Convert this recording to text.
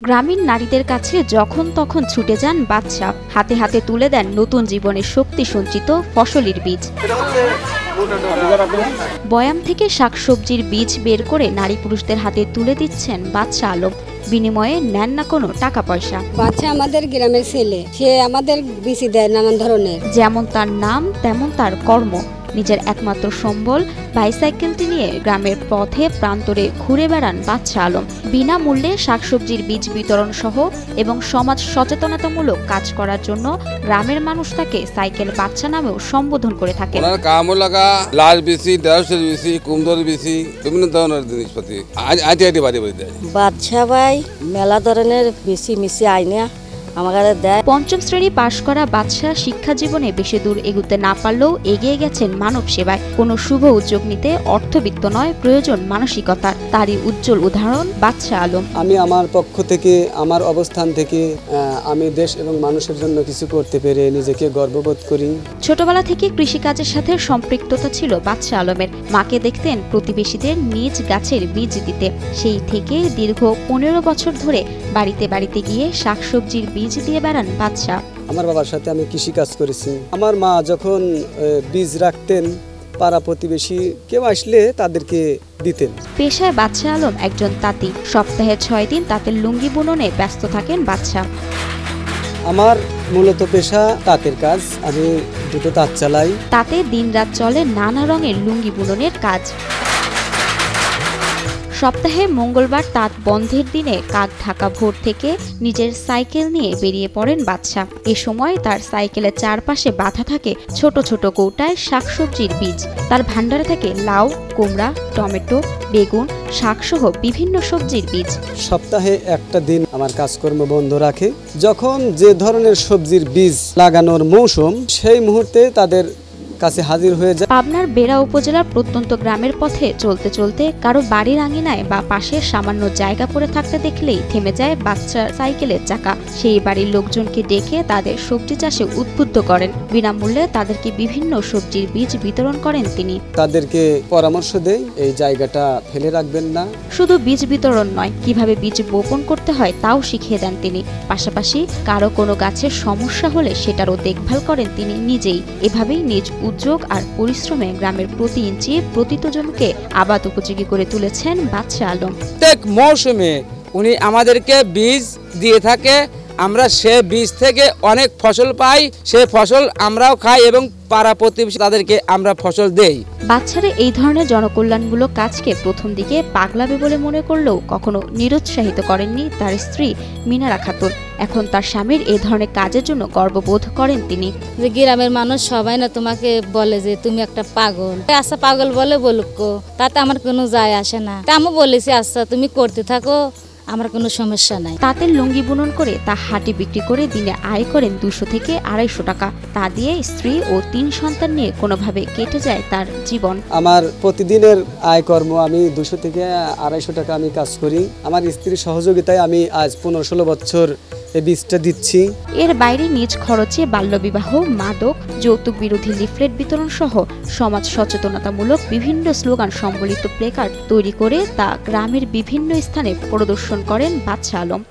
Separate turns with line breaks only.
গ্রামীণ নারীদের কাছে যখন তখন ছুটে যান বাদশা, হাতে হাতে তুলে দেন নতুন জীবনের শক্তি সঞ্চিত ফসলের বীজ। বয়াম থেকে শাকসবজির বীজ বের করে নারী পুরুষদের হাতে তুলে দিচ্ছেন বাদশা আলম। বিনিময়ে নেন না কোনো টাকা পয়সা।
বাচ্চা আমাদের গ্রামের ছেলে, সে আমাদের বিচি দেয় নানান ধরনের।
যেমন তার নাম তেমন তার কর্ম। নিজের একমাত্র সম্বল বাইসাইকেলটি নিয়ে গ্রামের পথে প্রান্তরে ঘুরে বেড়ান বাদশা আলম। বিনামূল্যে শাকসবজির বীজ বিতরণ সহ এবং সমাজ সচেতনতামূলক কাজ করার জন্য গ্রামের মানুষ তাকে সাইকেল বাদশা নামেও সম্বোধন করে থাকে।
কাম লাগা লাল বিচি, ঢেঁড়সের বিচি, কুমড়োর বিচি, বিভিন্ন ধরনের জিনিসপাতি বাড়ি বাড়ি দেয়।
বাদশা ভাই মেলা ধরনের বেশি মিশি আইনা আমাদের দেয়।
পঞ্চম শ্রেণী পাশ করা বাদশা শিক্ষা জীবনে বেশি দূর এগুতে না পারলেও এগিয়ে গেছেন মানব সেবায়। কোনো শুভ উদ্যোগ নিতে অর্থবিত্ত নয়, প্রয়োজন মানসিকতার। তারই উজ্জ্বল উদাহরণ বাদশা আলম।
আমি আমার পক্ষ থেকে, আমার অবস্থান থেকে আমি দেশ এবং মানুষের জন্য কিছু করতে পেরে নিজেকে গর্ববোধ করি।
ছোটবেলা থেকে কৃষিকাজের সাথে সম্পৃক্ততা ছিল বাদশা আলমের। মাকে দেখতেন প্রতিবেশীদের নিজ গাছের বীজ দিতে। সেই থেকে দীর্ঘ 15 বছর ধরে বাড়িতে বাড়িতে গিয়ে শাকসবজির বীজ দিয়ে বেড়ান বাদশা।
আমার বাবার সাথে আমি কৃষি কাজ করেছি। আমার মা যখন বীজ রাখতেন, পাড়া প্রতিবেশী কেউ আসলে তাদেরকে দিতেন।
পেশায় বাদশা আলম একজন তাঁতি। সপ্তাহে 6 দিন তাঁতের লুঙ্গি বুননে ব্যস্ত থাকেন বাদশা।
আমার মূলত পেশা তাঁতের কাজ। আমি দুটো তাঁত চালাই।
তাতে দিনরাত চলে নানা রঙের লুঙ্গি বুননের কাজ। সপ্তাহে মঙ্গলবার তাঁত বন্ধের দিনে কাক ঢাকা ভোর থেকে নিজের সাইকেল নিয়ে বেরিয়ে পড়েন বাদশা। এ সময় তার সাইকেলের চারপাশে বাঁধা থাকে ছোট ছোট কৌটায় শাকসবজির বীজ। তার ভান্ডারে থাকে লাউ, কুমড়া, টমেটো, বেগুন, শাকসহ বিভিন্ন সবজির বীজ।
সপ্তাহে একটা দিন আমার কাজকর্ম বন্ধ রাখে। যখন যে ধরনের সবজির বীজ লাগানোর মৌসুম, সেই মুহূর্তে তাদের কাছে হাজির হয়ে যায়।
পাবনার বেড়া উপজেলার প্রত্যন্ত গ্রামের পথে চলতে চলতে কারো বাড়ির আঙিনায় বা পাশের সামান্য জায়গা পড়ে থাকতে দেখলেই থেমে যায় বাচ্চার সাইকেলের চাকা। সেই বাড়ির লোকজনকে ডেকে তাদের সবজি চাষে উদ্বুদ্ধ করেন। বিনামূল্যে তাদেরকে বিভিন্ন সবজির বীজ বিতরণ করেন তিনি।
তাদেরকে পরামর্শ দেই, এই জায়গাটা ফেলে রাখবেন না।
শুধু বীজ বিতরণ নয়, কিভাবে বীজ বপন করতে হয় তাও শিখিয়ে দেন তিনি। পাশাপাশি কারো কোনো গাছের সমস্যা হলে সেটারও দেখভাল করেন তিনি নিজেই। এভাবেই নিজ উদ্যোগ আর পরিশ্রমে গ্রামের প্রতি ইঞ্চি প্রতিত জমিকে আবাদ উপযোগী করে তুলেছেন বাদশা আলম।
প্রত্যেক মৌসুমে উনি আমাদেরকে বীজ দিয়ে থাকে। আমরা সে বীজ থেকে অনেক ফসল পাই। সে ফসল আমরাও খাই এবং পাড়া প্রতিবেশী তাদেরকে আমরা ফসল দেই।
বাচ্চারা এই ধরনের জনকল্যাণমূলক কাজকে প্রথম দিকে পাগলামি বলে মনে করলেও কখনো নিরুৎসাহিত করেননি তার স্ত্রী মিনারা খাতুন। এখন তার স্বামীর এই ধরনের কাজের জন্য গর্ববোধ করেন তিনি।
যে গ্রামের মানুষ সবাই না তোমাকে বলে যে তুমি একটা পাগল। আচ্ছা পাগল বলে বলুক, তাতে আমার কোনো যায় আসে না। আমি বলেছি আচ্ছা তুমি করতে থাকো, আমার কোনো সমস্যা নাই।
তাঁতের লুঙ্গি বুনন করে তা হাটে বিক্রি করে দিনে আয় করেন 200 থেকে 250 টাকা। তা দিয়ে স্ত্রী ও 3 সন্তান নিয়ে কোনোভাবে কেটে যায় তার জীবন।
আমার প্রতিদিনের আয় কর্ম, আমি 200 থেকে 250 টাকা আমি কাজ করি। আমার স্ত্রীর সহযোগিতায় আমি আজ 15-16 বছর এই বীজটা দিচ্ছি।
এর বাইরে নিজ খরচে বাল্যবিবাহ, মাদক, যৌতুক বিরোধী লিফলেট বিতরণ সহ সমাজ সচেতনতামূলক বিভিন্ন স্লোগান সম্বলিত প্লেকার্ড তৈরি করে তা গ্রামের বিভিন্ন স্থানে প্রদর্শন করেন বাদশা আলম।